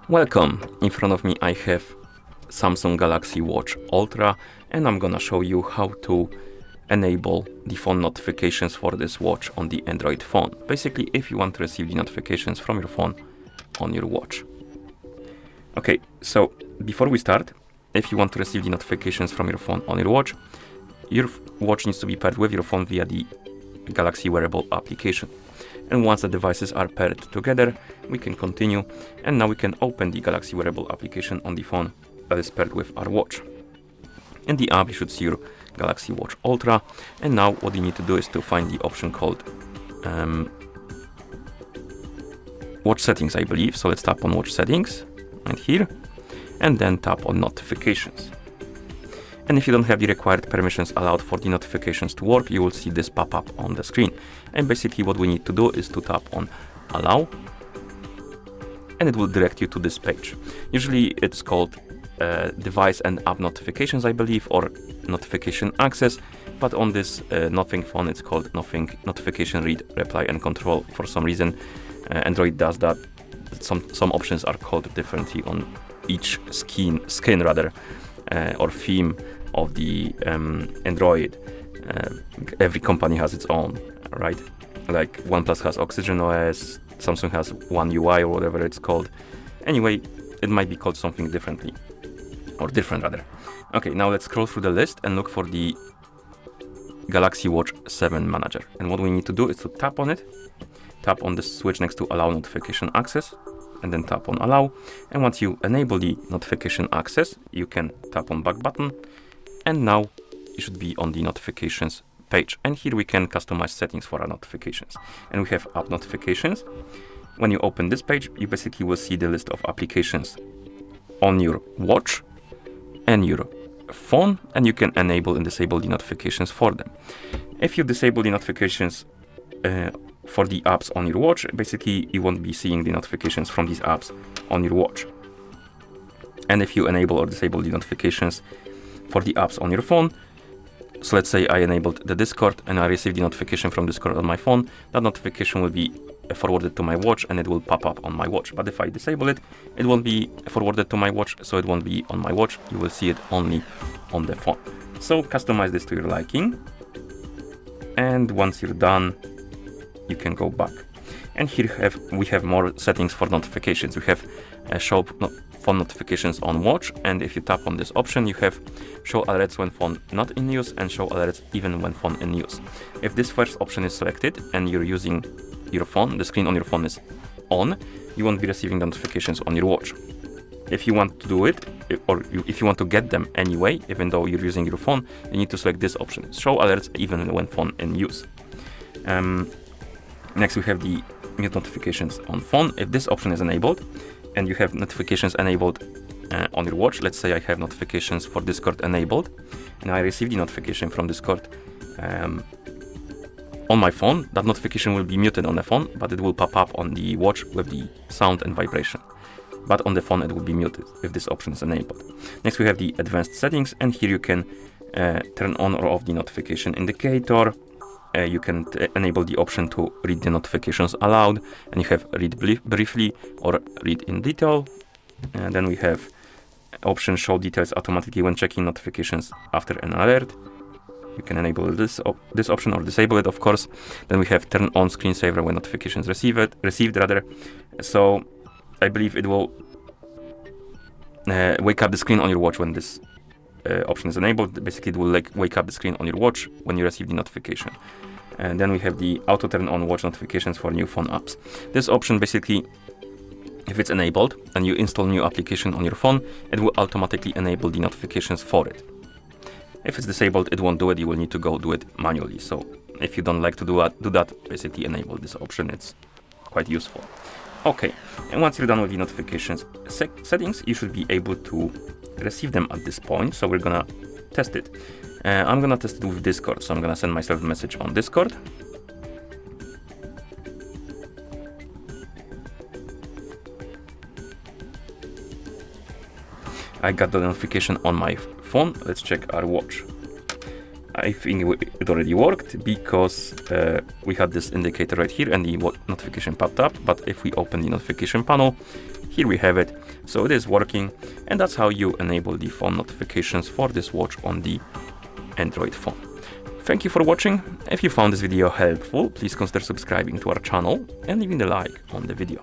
Welcome! In front of me I have Samsung Galaxy Watch Ultra, and I'm gonna show you how to enable the phone notifications for this watch on the Android phone. Basically, if you want to receive the notifications from your phone on your watch. Okay, so before we start, if you want to receive the notifications from your phone on your watch needs to be paired with your phone via the Galaxy Wearable application. And once the devices are paired together, we can continue, and now we can open the Galaxy Wearable application on the phone that is paired with our watch. In the app, you should see your Galaxy Watch Ultra, and now what you need to do is to find the option called Watch Settings, I believe. So let's tap on Watch Settings, right here, and then tap on Notifications. And if you don't have the required permissions allowed for the notifications to work, you will see this pop up on the screen. And basically what we need to do is to tap on Allow, and it will direct you to this page. Usually it's called Device and App Notifications, I believe, or Notification Access, but on this Nothing phone it's called Notification Read, Reply and Control. For some reason Android does that. Some options are called differently on each skin rather, or theme of the Android. Every company has its own, right? Like OnePlus has Oxygen OS, Samsung has One UI or whatever it's called. Anyway, it might be called something differently, or different rather. Okay, now let's scroll through the list and look for the Galaxy Watch 7 Manager. And what we need to do is to tap on it, tap on the switch next to Allow Notification Access, and then tap on Allow. And once you enable the notification access, you can tap on Back button, and now you should be on the notifications page. And here we can customize settings for our notifications. And we have app notifications. When you open this page, you basically will see the list of applications on your watch and your phone, and you can enable and disable the notifications for them. If you disable the notifications for the apps on your watch, basically you won't be seeing the notifications from these apps on your watch. And if you enable or disable the notifications for the apps on your phone, so let's say I enabled the Discord and I received the notification from Discord on my phone, that notification will be forwarded to my watch and it will pop up on my watch. But if I disable it, it won't be forwarded to my watch, so it won't be on my watch. You will see it only on the phone. So customize this to your liking, and once you're done, you can go back. And here we have more settings for notifications. We have show phone notifications on watch, and if you tap on this option, you have show alerts when phone not in use and show alerts even when phone in use. If this first option is selected and you're using your phone, the screen on your phone is on, you won't be receiving the notifications on your watch. If you want to do it, or if you want to get them anyway, even though you're using your phone, you need to select this option, show alerts even when phone in use. Next we have the mute notifications on phone. If this option is enabled and you have notifications enabled on your watch, let's say I have notifications for Discord enabled and I receive the notification from Discord on my phone, that notification will be muted on the phone, but it will pop up on the watch with the sound and vibration. But on the phone it will be muted if this option is enabled. Next we have the advanced settings, and here you can turn on or off the notification indicator. You can enable the option to read the notifications aloud, and you have read briefly or read in detail. And then we have option show details automatically when checking notifications after an alert. You can enable this option or disable it, of course. Then we have turn on screensaver when notifications received. So I believe it will wake up the screen on your watch when this option is enabled. Basically it will wake up the screen on your watch when you receive the notification. And then we have the auto turn on watch notifications for new phone apps. This option basically, if it's enabled and you install new application on your phone, it will automatically enable the notifications for it. If it's disabled, it won't do it. You will need to go do it manually. So if you don't like to do that, basically enable this option. It's quite useful. Okay, and once you're done with the notifications settings, you should be able to receive them at this point. So we're gonna test it. I'm gonna test it with Discord. So I'm gonna send myself a message on Discord. I got the notification on my phone. Let's check our watch. I think it already worked because we had this indicator right here and the notification popped up. But if we open the notification panel, here we have it. So it is working, and that's how you enable the phone notifications for this watch on the Android phone. Thank you for watching. If you found this video helpful, please consider subscribing to our channel and leaving a like on the video.